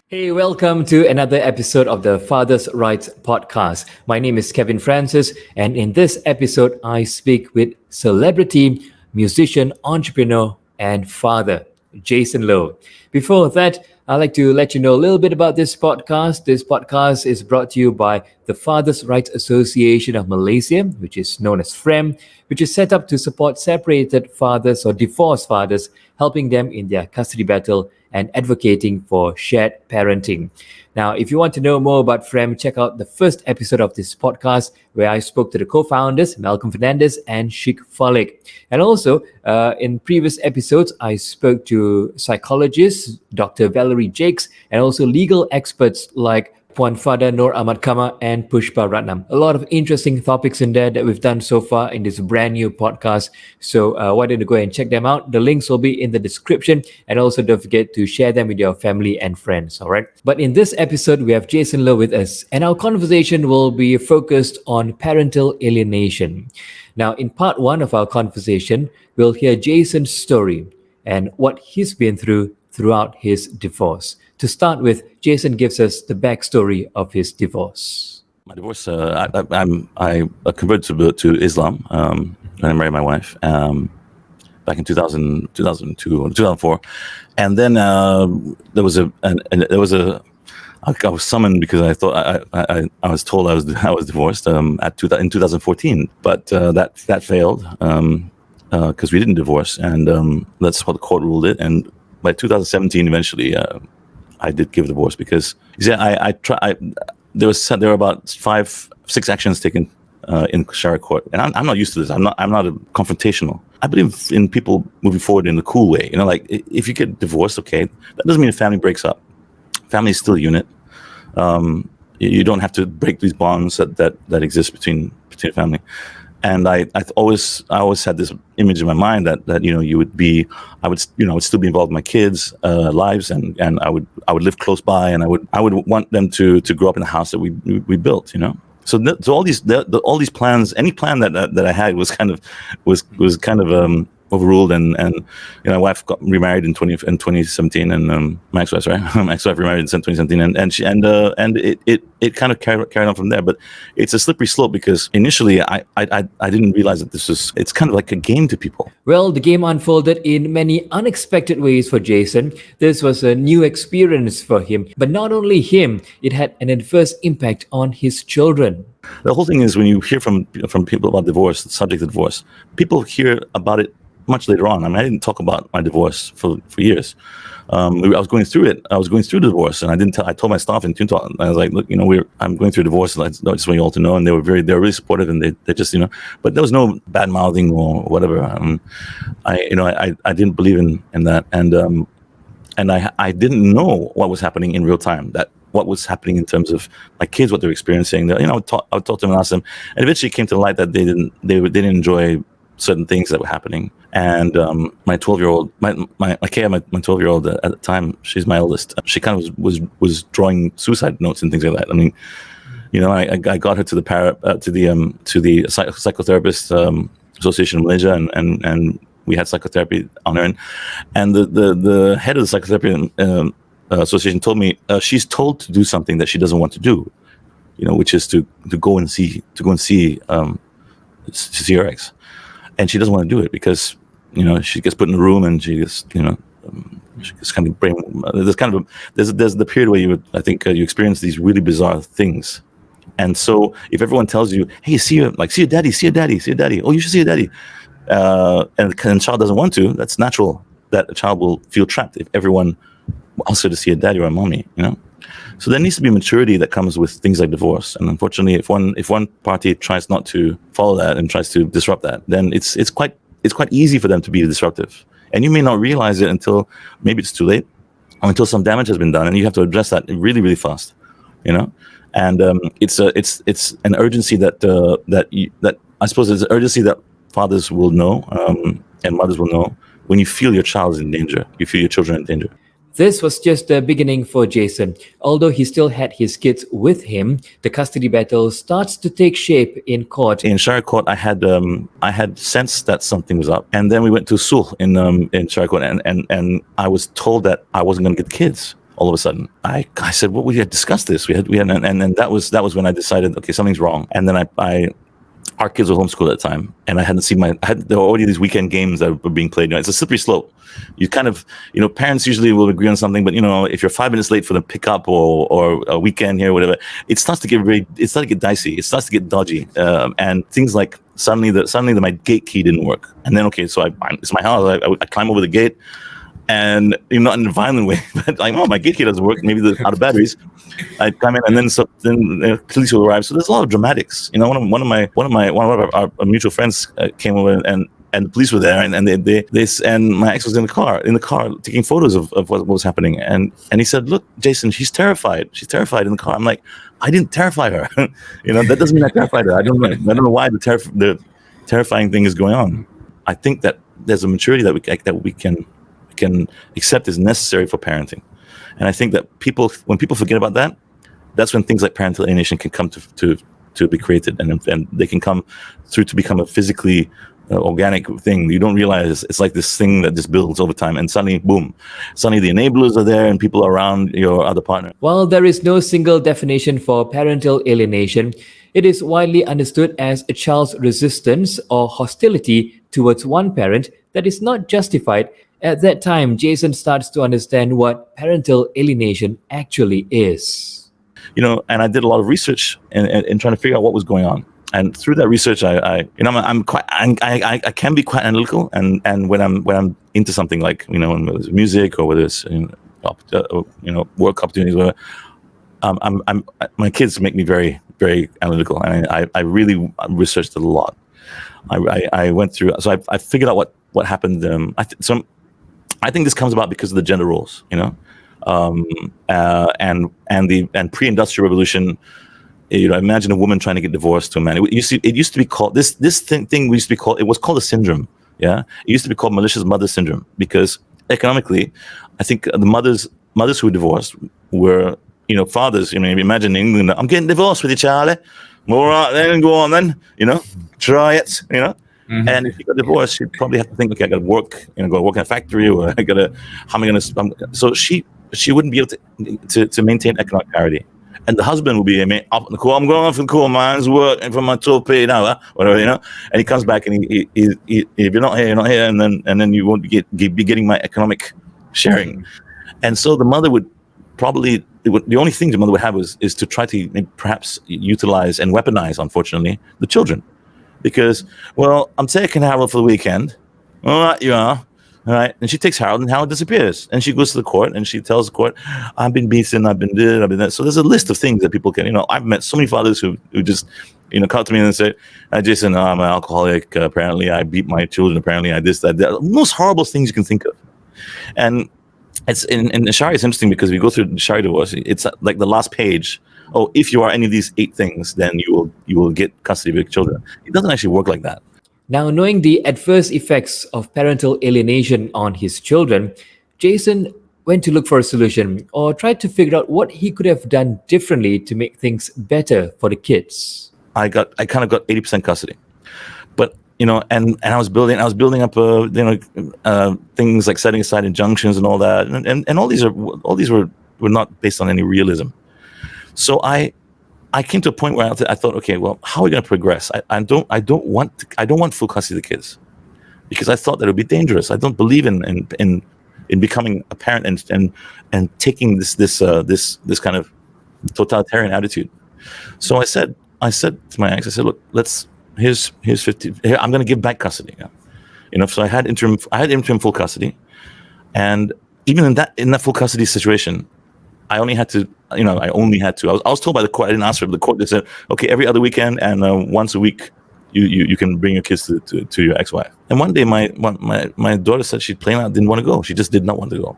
Hey, welcome to another episode of the Father's Rights Podcast. My name is Kevin Francis, and in this episode, I speak with celebrity, musician, entrepreneur, and father, Jason Lowe. Before that, I'd like to let you know a little bit about this podcast. This podcast is brought to you by the Fathers' Rights Association of Malaysia, which is known as FRAM, which is set up to support separated fathers or divorced fathers, helping them in their custody battle and advocating for shared parenting. Now, if you want to know more about FRAM, check out the first episode of this podcast where I spoke to the co-founders, Malcolm Fernandez and Sheikh Falik. And also, in previous episodes, I spoke to psychologists, Dr. Valerie Jakes, and also legal experts like Puan Fada Nur Ahmad Kama and Pushpa Ratnam. A lot of interesting topics in there that we've done so far in this brand new podcast. So why don't you go and check them out? The links will be in the description. And also don't forget to share them with your family and friends, all right? But in this episode, we have Jason Lowe with us. And our conversation will be focused on parental alienation. Now, in part one of our conversation, we'll hear Jason's story and what he's been through throughout his divorce. To start with, Jason gives us the backstory of his divorce. My divorce, I converted to Islam and I married my wife back in 2002 or 2004. And then I was summoned because I thought I was told I was divorced in 2014, but that failed because we didn't divorce, and that's what the court ruled it. And by 2017, eventually, I did give a divorce because there were about 5-6 actions taken in Sharia court, and I'm not used to this. I'm not a confrontational. I believe in people moving forward in a cool way. You know, like if you get divorced, okay, that doesn't mean a family breaks up. Family is still a unit. You don't have to break these bonds that exist between family. And I always had this image in my mind that I would still be involved in my kids' lives, and I would live close by, and I would want them to grow up in the house that we built, you know. So all these plans, any plan that I had was kind of overruled, and my wife got remarried in 2017, and my ex-wife, right? My ex-wife remarried in 2017, and it kind of carried on from there. But it's a slippery slope because initially I didn't realize that it's kind of like a game to people. Well, the game unfolded in many unexpected ways for Jason. This was a new experience for him, but not only him, it had an adverse impact on his children. The whole thing is, when you hear from people about divorce, the subject of divorce, people hear about it much later on. I mean, I didn't talk about my divorce for years. I was going through it. I was going through the divorce, and I told my staff in Toontalk, I was like, look, I'm going through a divorce. I just want you all to know. And they were really supportive, and they just, but there was no bad mouthing or whatever. I didn't believe in that, and I didn't know what was happening in real time. What was happening in terms of my kids, what they're experiencing. I would talk to them and ask them, and eventually it came to the light that they didn't enjoy certain things that were happening. And my 12-year-old, my 12-year-old at the time, she's my eldest. She kind of was drawing suicide notes and things like that. I mean, I got her to the psychotherapist association in Malaysia, and we had psychotherapy on her. And the head of the psychotherapy association told me she's told to do something that she doesn't want to do, which is to go and see her ex. And she doesn't want to do it because, she gets put in a room and she gets, she gets kind of there's the period where you experience these really bizarre things. And so if everyone tells you, hey, see your daddy. Oh, you should see your daddy. And the child doesn't want to, that's natural that a child will feel trapped if everyone wants her to see a daddy or a mommy, So there needs to be maturity that comes with things like divorce. And unfortunately, if one party tries not to follow that and tries to disrupt that, then it's quite easy for them to be disruptive. And you may not realize it until maybe it's too late, or until some damage has been done, and you have to address that really, really fast. And it's an urgency that I suppose it's an urgency that fathers will know and mothers will know when you feel your child is in danger, you feel your children in danger. This was just the beginning for Jason. Although he still had his kids with him, the custody battle starts to take shape in court. In Sharia court, I had sensed that something was up, and then we went to Sul in Sharia court, and I was told that I wasn't going to get kids. All of a sudden, I said, "Well, we had discussed this. We had, and that was when I decided, okay, something's wrong." And then our kids were homeschooled at the time, and I hadn't seen there were already these weekend games that were being played. It's a slippery slope. You kind of, parents usually will agree on something, but if you're 5 minutes late for the pickup or a weekend here or whatever, it starts to get dicey. It starts to get dodgy, and things like suddenly my gate key didn't work, and then so it's my house. I climb over the gate. And not in a violent way, but like, oh, my gate key doesn't work. Maybe they're out of batteries. I come in, and then police will arrive. So there's a lot of dramatics. One of our mutual friends came over, and the police were there, and they and my ex was in the car taking photos of what was happening, and he said, "Look, Jason, she's terrified. She's terrified in the car." I'm like, I didn't terrify her. That doesn't mean I terrified her. I don't know why the terrifying thing is going on. I think that there's a maturity that we can accept is necessary for parenting, and I think that when people forget about that, that's when things like parental alienation can come to be created, and they can come through to become a physically organic thing. You don't realize it's like this thing that just builds over time, and suddenly, boom, the enablers are there, and people are around your other partner. While there is no single definition for parental alienation, it is widely understood as a child's resistance or hostility towards one parent that is not justified. At that time, Jason starts to understand what parental alienation actually is. And I did a lot of research in trying to figure out what was going on. And through that research, I can be quite analytical. And when I'm into something, like whether it's music or whether it's work opportunities, whatever, my kids make me very, very analytical, and I really researched it a lot. I went through, so I figured out what happened. I think this comes about because of the gender roles, and pre-industrial revolution. Imagine a woman trying to get divorced to a man. It used to be called this thing. We used to be called. It was called a syndrome. Yeah, it used to be called malicious mother syndrome, because economically, I think the mothers who were divorced were fathers. Imagine in England, I'm getting divorced with you, Charlie. All right, then go on then. Try it. Mm-hmm. And if you got divorced, you'd probably have to think, okay, I got to work, go work in a factory, or how am I going to? So she wouldn't be able to maintain economic parity, and the husband will be up in the coal. I'm going off in the coal mines, working for my 12 pay an hour, whatever, And he comes back, and he if you're not here, you're not here, and then you won't be getting my economic sharing. And so the mother would probably, the only thing the mother would have is to try to perhaps utilize and weaponize, unfortunately, the children. Because, well, I'm taking Harold for the weekend. All right, you are. All right. And she takes Harold, and Harold disappears. And she goes to the court, and she tells the court, I've been beaten, I've been this, I've been that. So there's a list of things that people can, I've met so many fathers who just, come to me and say, Jason, I'm an alcoholic. Apparently, I beat my children. Apparently, I this, that. The most horrible things you can think of. And it's in Sharia, it's interesting because if you go through Sharia divorce, it's like the last page. Oh, if you are any of these 8 things, then you will get custody of your children. It doesn't actually work like that. Now, knowing the adverse effects of parental alienation on his children, Jason went to look for a solution, or tried to figure out what he could have done differently to make things better for the kids. I kind of got 80% custody, but and I was building up things like setting aside injunctions and all that, and all these were not based on any realism. So I came to a point where I thought, okay, well, how are we going to progress? I don't want full custody of the kids, because I thought that it would be dangerous. I don't believe in becoming a parent and taking this kind of totalitarian attitude. So I said to my ex, I said, look, here's 50. Here, I'm going to give back custody. So I had interim full custody, and even in that full custody situation, I only had to. I was told by the court. I didn't ask for it. But the court, they said, okay, every other weekend and once a week, you can bring your kids to your ex-wife. And one day, my daughter said she plain out didn't want to go. She just did not want to go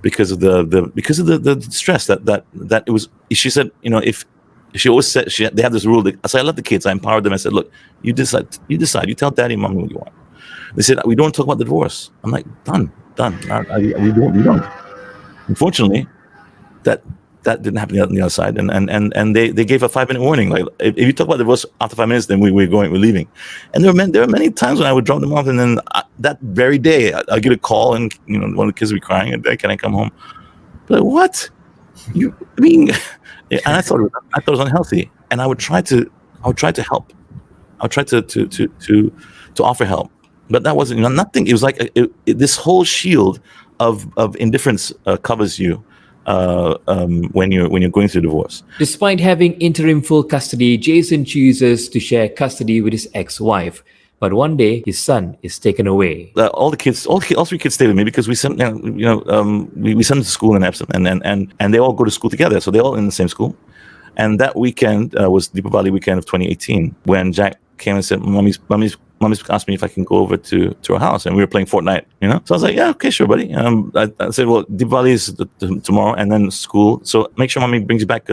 because of the stress that it was. She said, if she always said they have this rule. So I let the kids. I empowered them. I said, look, you decide. You tell daddy and mommy what you want. They said, we don't talk about the divorce. I'm like, done. We don't. Unfortunately, that didn't happen on the other side, and they gave a 5-minute warning. Like, if you talk about divorce after 5 minutes, then we're leaving. And there were many times when I would drop them off, and then that very day I get a call, and one of the kids would be crying, and can I come home? But what? I mean, and I thought it was unhealthy, and I would try to help. I would try to offer help, but that wasn't nothing. It was like this whole shield of indifference covers you when you're going through divorce. Despite having interim full custody, Jason chooses to share custody with his ex-wife. But one day, his son is taken away. All 3 kids stay with me because we sent we send them to school in Epsom, and they all go to school together, so they're all in the same school. And that weekend was Deepavali weekend of 2018 when Jack came and said, "Mommy's asked me if I can go over to her house," and we were playing Fortnite, So I was like, "Yeah, okay, sure, buddy." I said, "Well, Deepavali is tomorrow, and then school, so make sure Mommy brings you back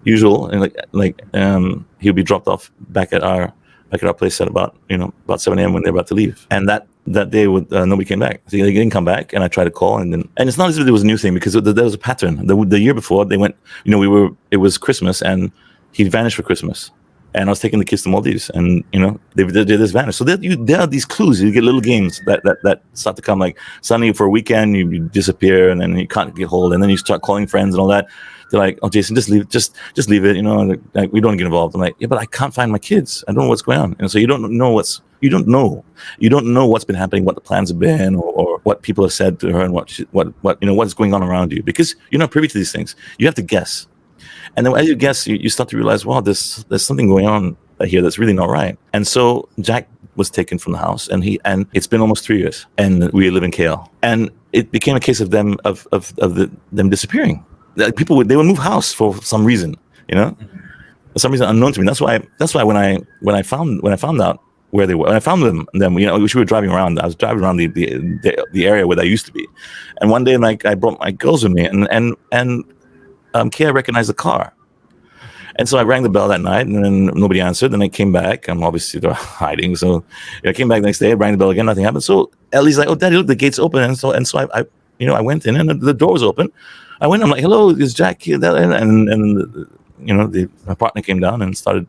usual, and he'll be dropped off back at our place at about 7 a.m. when they're about to leave." And that day, nobody came back. So they didn't come back, and I tried to call, and it's not as if there was a new thing, because there was a pattern. The year before, they went, it was Christmas, and he vanished for Christmas. And I was taking the kids to Maldives, and they just vanished. So there are these clues. You get little games that start to come. Like suddenly for a weekend you disappear, and then you can't get hold, and then you start calling friends and all that. They're like, "Oh, Jason, just leave, just leave it. Like, we don't get involved." I'm like, "Yeah, but I can't find my kids. I don't know what's going on." And so you don't know what's been happening, what the plans have been, or what people have said to her, and what's going on around you, because you're not privy to these things. You have to guess. And then as you guess, you start to realize, wow, there's something going on here that's really not right. And so Jack was taken from the house, and it's been almost 3 years, and we live in KL. And it became a case of them them disappearing. Like, they would move house for some reason, for some reason unknown to me. That's why when I found out where they were, when I found them, we were driving around. I was driving around the area where I used to be, and one day, like, I brought my girls with me, and Kia recognized the car. And so I rang the bell that night, and then nobody answered. Then I came back. I'm obviously they're hiding. So I came back the next day, I rang the bell again, nothing happened. So Ellie's like, "Oh, Daddy, look, the gate's open." And so I went in, and the door was open. I went, I'm like, "Hello, is Jack here?" And my partner came down and started,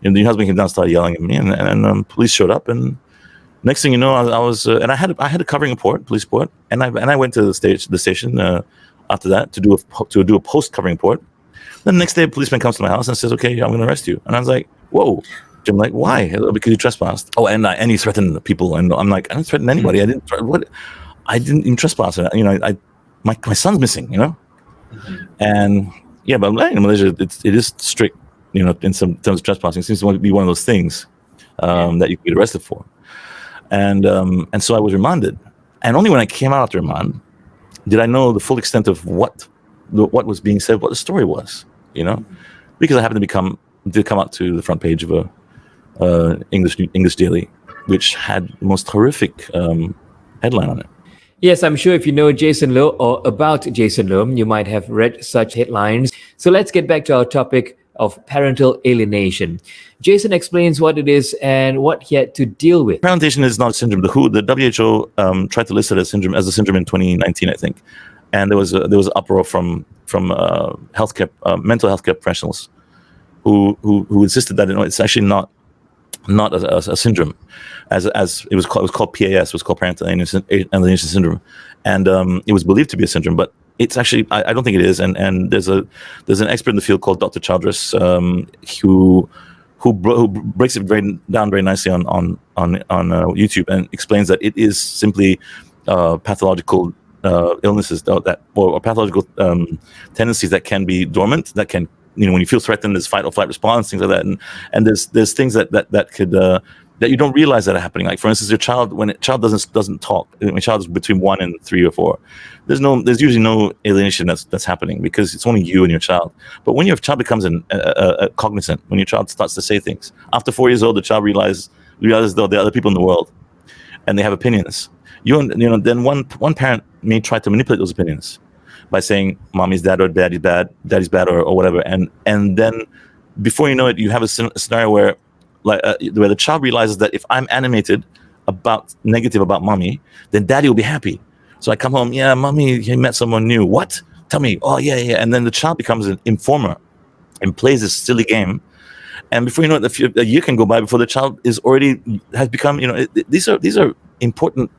the husband came down and started yelling at me, and police showed up. And next thing you know, I was, and I had a covering report, police report. And I went to the station, after that to do a post covering report. Then the next day, a policeman comes to my house and says, "Okay, I'm going to arrest you." And I was like, "Whoa." I'm like, "Why?" "Because you trespassed." "Oh, and you threatened people." And I'm like, "I didn't threaten anybody. I didn't even trespass." My son's missing, And yeah, but in Malaysia, it is strict, in some terms of trespassing. It seems to be one of those things that you can get arrested for. And so I was remanded, and only when I came out after remand did I know the full extent of what was being said, what the story was, because I happened to come out to the front page of a English daily, which had the most horrific headline on it. Yes, I'm sure if you know Jason Low or about Jason Low, you might have read such headlines. So let's get back to our topic of parental alienation. Jason explains what it is and what he had to deal with. Parental alienation is not a syndrome. The WHO tried to list it as a syndrome in 2019, I think, and there was an uproar from healthcare, mental healthcare professionals who insisted that it's actually not a syndrome, as it was called PAS, was called Parental Alienation Syndrome, and it was believed to be a syndrome, but it's actually, I don't think it is. And there's an expert in the field called Dr. Childress, who breaks it down very nicely on YouTube, and explains that it is simply pathological illnesses or pathological tendencies that can be dormant, that can, when you feel threatened, there's fight or flight response, things like that, and there's things that could that you don't realize that are happening. Like, for instance, when a child doesn't talk, when a child is between 1 and 3 or 4, there's usually no alienation that's happening, because it's only you and your child. But when your child becomes a cognizant, when your child starts to say things, after 4 years old, the child realizes though there are other people in the world, and they have opinions. Then one parent may try to manipulate those opinions by saying mommy's dad or daddy's bad or whatever, and then before you know it, you have a scenario where the child realizes that if I'm animated negative about mommy, then daddy will be happy. So I come home, yeah, mommy, he met someone new. What? Tell me. Oh, yeah, yeah. And then the child becomes an informer and plays this silly game. And before you know it, a year can go by before the child has become, these are important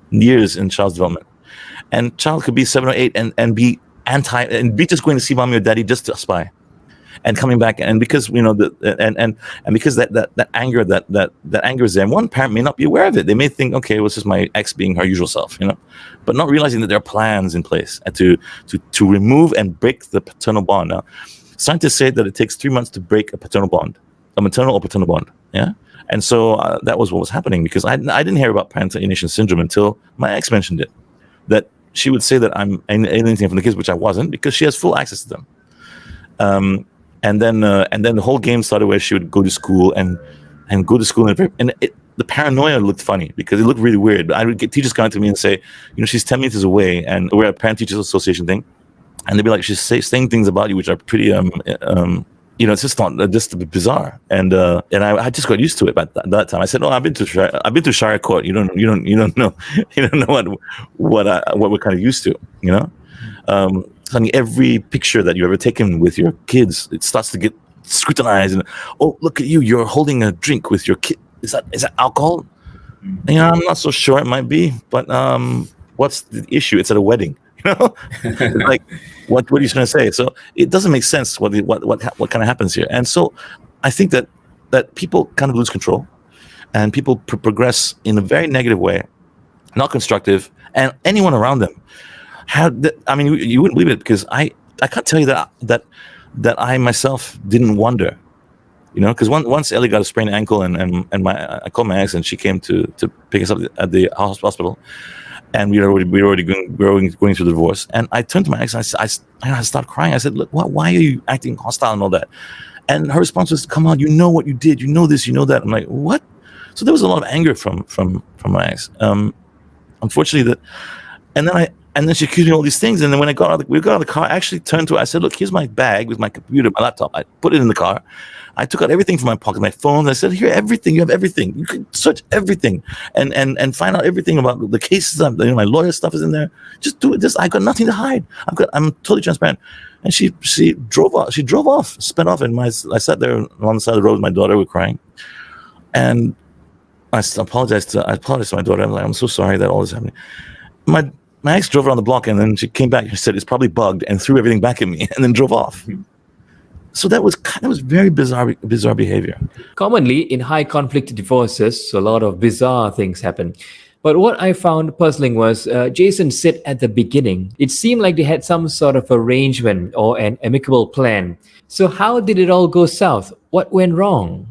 years in child's development. And child could be 7 or 8 and be be just going to see mommy or daddy just to spy. And coming back, and because and because that anger is there, and one parent may not be aware of it. They may think, okay, well, it's just my ex being her usual self, but not realizing that there are plans in place to remove and break the paternal bond. Now, scientists say that it takes 3 months to break a paternal bond, a maternal or paternal bond. Yeah, and so that was what was happening, because I didn't hear about parental alienation syndrome until my ex mentioned it. That she would say that I'm alienating from the kids, which I wasn't, because she has full access to them. And then the whole game started where she would go to school and the paranoia looked funny because it looked really weird. But I would get teachers coming to me and say, she's 10 meters away, and we're at Parent Teachers Association thing, and they'd be like, she's saying things about you which are pretty it's just a bit bizarre. And I just got used to it. But at that time, I said, "Oh, I've been to Sharia court. You don't know what we're kind of used to, Suddenly every picture that you've ever taken with your kids, it starts to get scrutinized. And, oh, look at you! You're holding a drink with your kid. Is that alcohol? I'm not so sure. It might be, but what's the issue? It's at a wedding. Like what are you going to say? So it doesn't make sense what kind of happens here. And so I think that people kind of lose control, and people progress in a very negative way, not constructive, and anyone around them. You wouldn't believe it, because I can't tell you that I myself didn't wonder, because once Ellie got a sprained ankle, and I called my ex, and she came to pick us up at the hospital, and we were already going through the divorce, and I turned to my ex and I stopped crying. I said, "Look, why are you acting hostile and all that?" And her response was, "Come on, you know what you did, you know this, you know that." I'm like, "What?" So there was a lot of anger from my ex. Unfortunately, and then she accused me of all these things. And then when we got out of the car, I actually turned to her. I said, "Look, here's my bag with my computer, my laptop." I put it in the car. I took out everything from my pocket, my phone. I said, "Here, everything. You have everything. You can search everything and find out everything about the cases. My lawyer stuff is in there. Just do it. I got nothing to hide. I'm totally transparent." And she drove off. She drove off, sped off, and I sat there on the side of the road with my daughter. We're crying, and I apologized to my daughter. I'm like, "I'm so sorry that all this is happening." My ex drove around the block, and then she came back and said, "It's probably bugged," and threw everything back at me, and then drove off. So that was very bizarre behavior. Commonly, in high conflict divorces, a lot of bizarre things happen. But what I found puzzling was Jason said at the beginning, it seemed like they had some sort of arrangement or an amicable plan. So how did it all go south? What went wrong?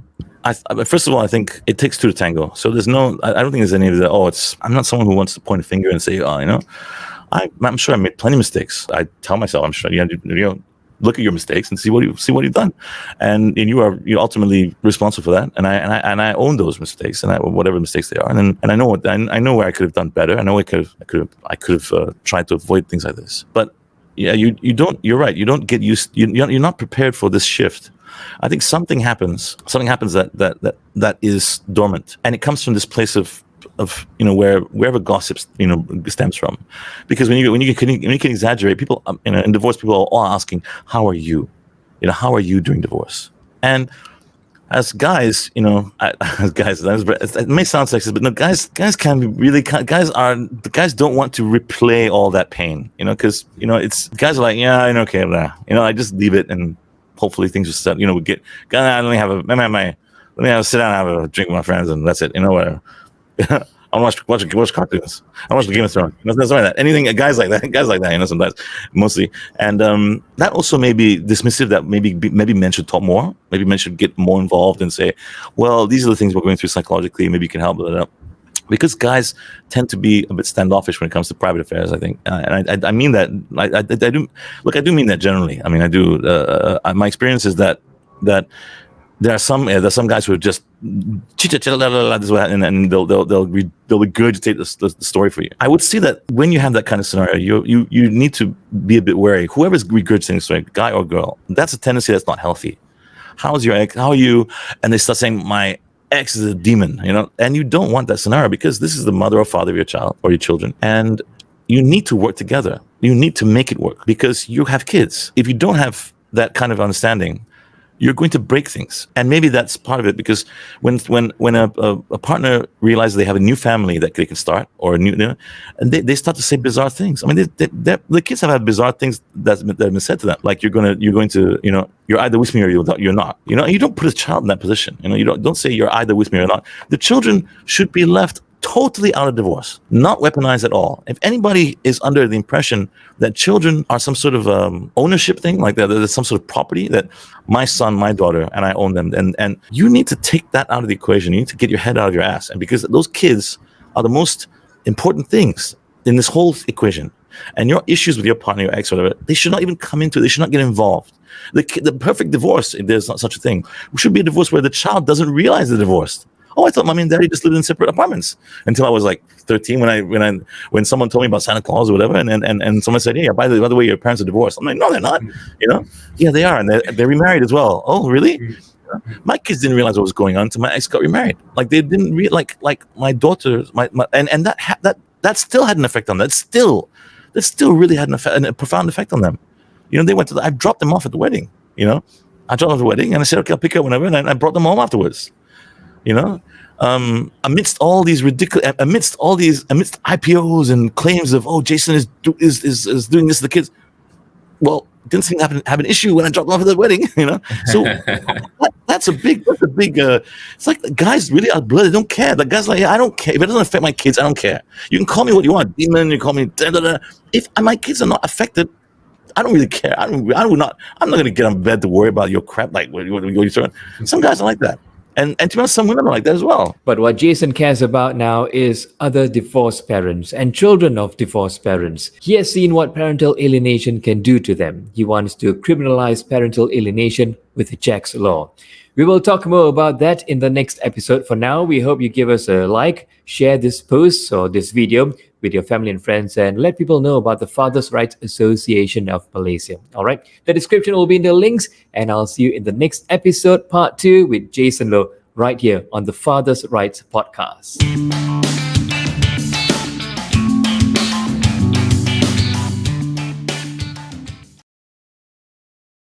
First of all, I think it takes two to tango. So I don't think there's any of that. I'm not someone who wants to point a finger and say, I'm sure I made plenty of mistakes. I tell myself, I'm sure, look at your mistakes and see what you've done, and you're ultimately responsible for that. And I own those mistakes, and whatever mistakes they are, and I know I know where I could have done better. I know I could have tried to avoid things like this. But yeah, you're right. You don't get used. You're not prepared for this shift. I think something happens that is dormant, and it comes from this place of wherever gossip stems from, because when you can exaggerate, people in divorce, people are all asking, how are you during divorce? And as guys, it may sound sexist, but no, guys can be really, guys don't want to replay all that pain, because it's guys are like, yeah, okay, I just leave it, and hopefully things will set. We get, let me sit down and have a drink with my friends, and that's it. Whatever. I watch cartoons. I watch the Game of Thrones. Something like that. Anything, guys like that. Sometimes, mostly, and that also may be dismissive. That maybe men should talk more. Maybe men should get more involved and say, well, these are the things we're going through psychologically. Maybe you can help with it. Because guys tend to be a bit standoffish when it comes to private affairs, I think, and I mean that. I do. Look, I do mean that generally. I mean, I do. My experience is that there are some guys who are just and they'll regurgitate the story for you. I would say that when you have that kind of scenario, you need to be a bit wary. Whoever's regurgitating the story, guy or girl, that's a tendency that's not healthy. How's your ex? How are you? And they start saying, my ex is a demon, and you don't want that scenario, because this is the mother or father of your child or your children, and you need to work together. You need to make it work because you have kids. If you don't have that kind of understanding, you're going to break things. And maybe that's part of it, because when a partner realizes they have a new family that they can start, or a new, and they start to say bizarre things. I mean, the kids have had bizarre things that have been said to them, like you're going to, you're either with me or you're not. You don't put a child in that position. You don't say you're either with me or not. The children should be left totally out of divorce, not weaponized at all. If anybody is under the impression that children are some sort of ownership thing, like that, there's some sort of property that my son, my daughter, and I own them, and you need to take that out of the equation. You need to get your head out of your ass, and because those kids are the most important things in this whole equation. And your issues with your partner, your ex, whatever, they should not even come into it. They should not get involved. The perfect divorce, if there's not such a thing, should be a divorce where the child doesn't realize they're divorced. Oh, I thought mommy and daddy just lived in separate apartments until I was like 13 when someone told me about Santa Claus or whatever, and someone said, "Hey, by the way, your parents are divorced." I'm like, "No, they're not." Yeah, they are, and they're remarried as well. Oh, really? My kids didn't realize what was going on until my ex got remarried. Like they didn't like my daughters, and that still had an effect on them. That still really had a profound effect on them. They went I dropped them off at the wedding. I dropped them off at the wedding, and I said, "Okay, I'll pick up whenever," and I brought them home afterwards. Amidst all these amidst IPOs and claims of, oh, Jason is doing this to the kids. Well, didn't seem to have an issue when I dropped them off at the wedding, So that's a big. It's like the guys really are blooded. They don't care. The guys like, yeah, I don't care if it doesn't affect my kids. I don't care. You can call me what you want, demon. You call me If my kids are not affected, I don't really care. I'm not going to get on bed to worry about your crap. Like what you're throwing. Some guys are like that. And to be honest, some women are like that as well. But what Jason cares about now is other divorced parents and children of divorced parents. He has seen what parental alienation can do to them. He wants to criminalize parental alienation with the Jack's Law. We will talk more about that in the next episode. For now, we hope you give us a like, share this post or this video with your family and friends, and let people know about the Fathers' Rights Association of Malaysia. All right. The description will be in the links, and I'll see you in the next episode, part 2, with Jason Low, right here on the Fathers' Rights Podcast.